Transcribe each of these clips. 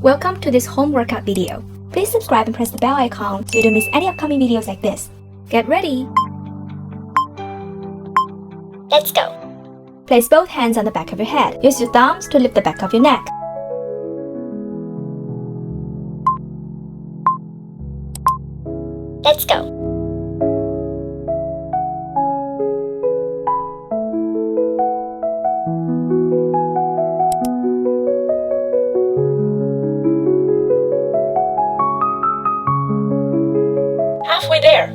Welcome to this home workout video. Please subscribe and press the bell icon so you don't miss any upcoming videos like this. Get ready! Let's go! Place both hands on the back of your head. Use your thumbs to lift the back of your neck. Let's go! Halfway there.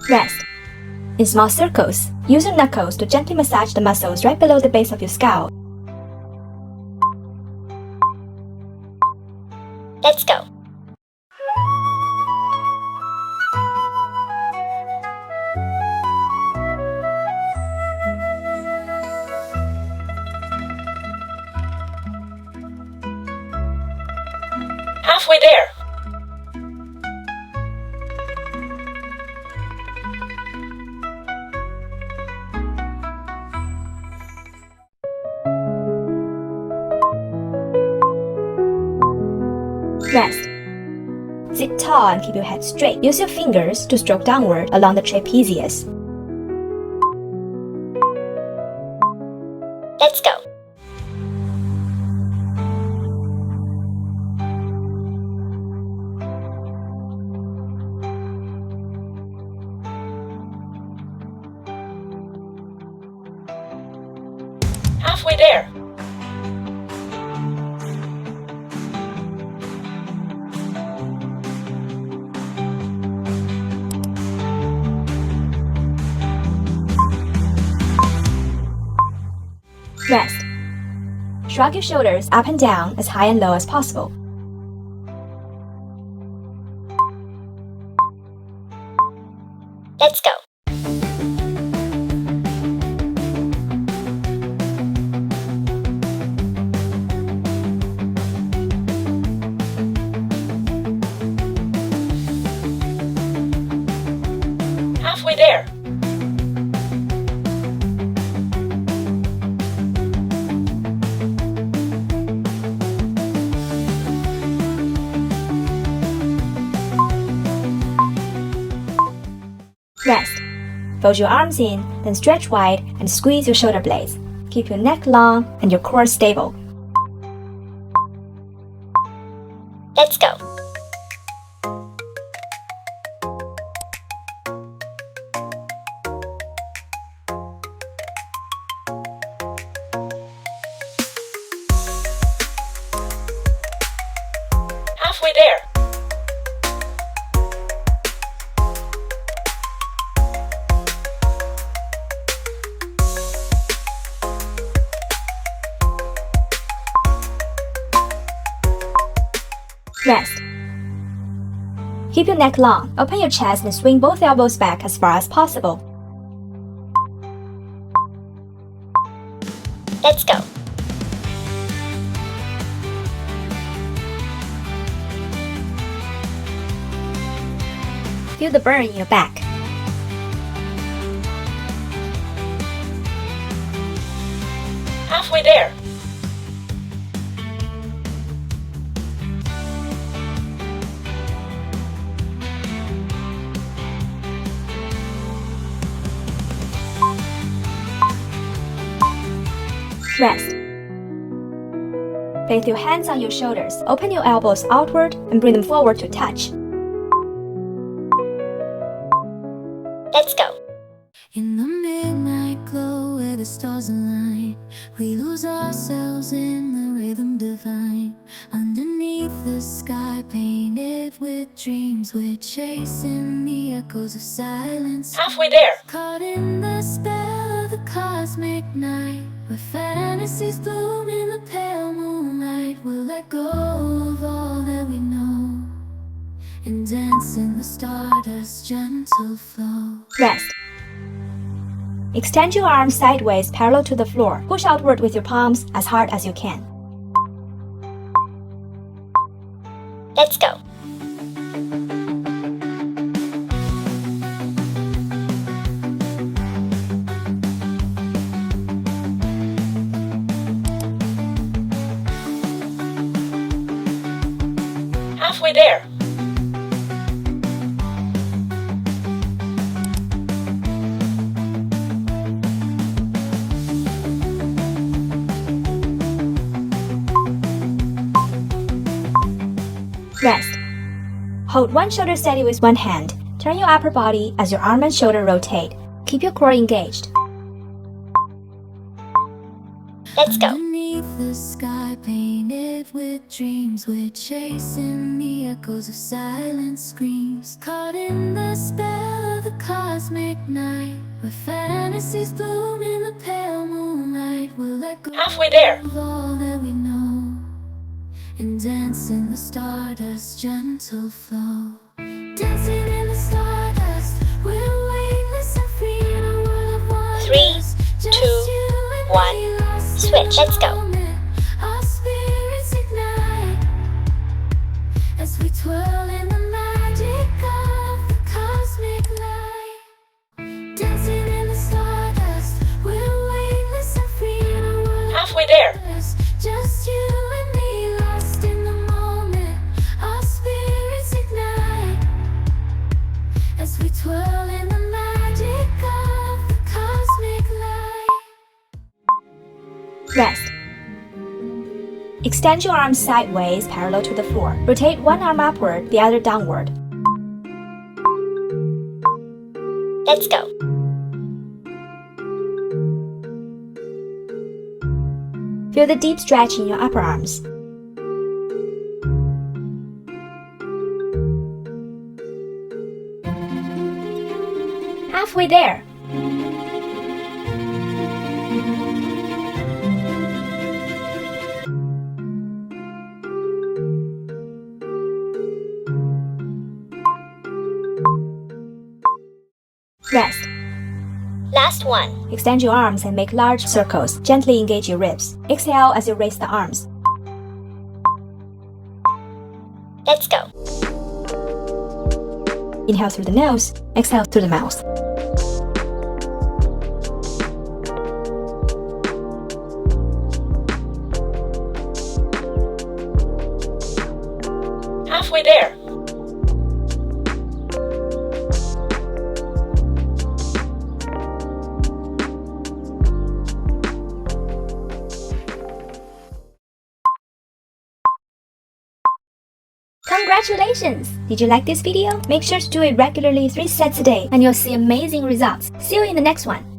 Rest. In small circles, use your knuckles to gently massage the muscles right below the base of your skull. Let's go. Halfway there. Rest. Sit tall and keep your head straight. Use your fingers to stroke downward along the trapezius. Let's go. Halfway there. Rest. Shrug your shoulders up and down as high and low as possible. Let's go. Halfway there. Rest. Fold your arms in, then stretch wide and squeeze your shoulder blades. Keep your neck long and your core stable. Let's go. Halfway there. Rest. Keep your neck long. Open your chest and swing both elbows back as far as possible. Let's go. Feel the burn in your back. Halfway there. Rest. Place your hands on your shoulders. Open your elbows outward and bring them forward to touch. Let's go. In the midnight glow where the stars align, we lose ourselves in the rhythm divine. Underneath the sky painted with dreams, we're chasing the echoes of silence. Halfway there. Caught in the spell of the cosmic night, where fantasies bloom in the pale moonlight. We'll let go of all that we know and dance in the stardust's gentle flow. Rest. Extend your arms sideways parallel to the floor. Push outward with your palms as hard as you can. Let's go. Halfway there. Rest. Hold one shoulder steady with one hand. Turn your upper body as your arm and shoulder rotate. Keep your core engaged. Let's go. Underneath the sky painted with dreams, we're chasing the echoes of silent screams. Caught in the spell of the cosmic night, where fantasies bloom in the pale moonlight. We'll let go Halfway there. of all that we know and dance in the stardust, gentle flow. Dancing in the stardust, we're weightless and free in a world of wonders. 3, 2, 1. Switch, let's go. Our spirits ignite as we twirl in the magic of the cosmic light. Dancing in the stardust, we're weightless and free in a world. Halfway there. Just you and me, lost in the moment. Our spirits ignite as we twirl in the magic of the cosmic light. Rest. Extend your arms sideways, parallel to the floor. Rotate one arm upward, the other downward. Let's go. Feel the deep stretch in your upper arms. Halfway there. Rest. Last one. Extend your arms and make large circles. Gently engage your ribs. Exhale as you raise the arms. Let's go. Inhale through the nose. Exhale through the mouth. Halfway there. Congratulations! Did you like this video? Make sure to do it regularly 3 sets a day and you'll see amazing results. See you in the next one.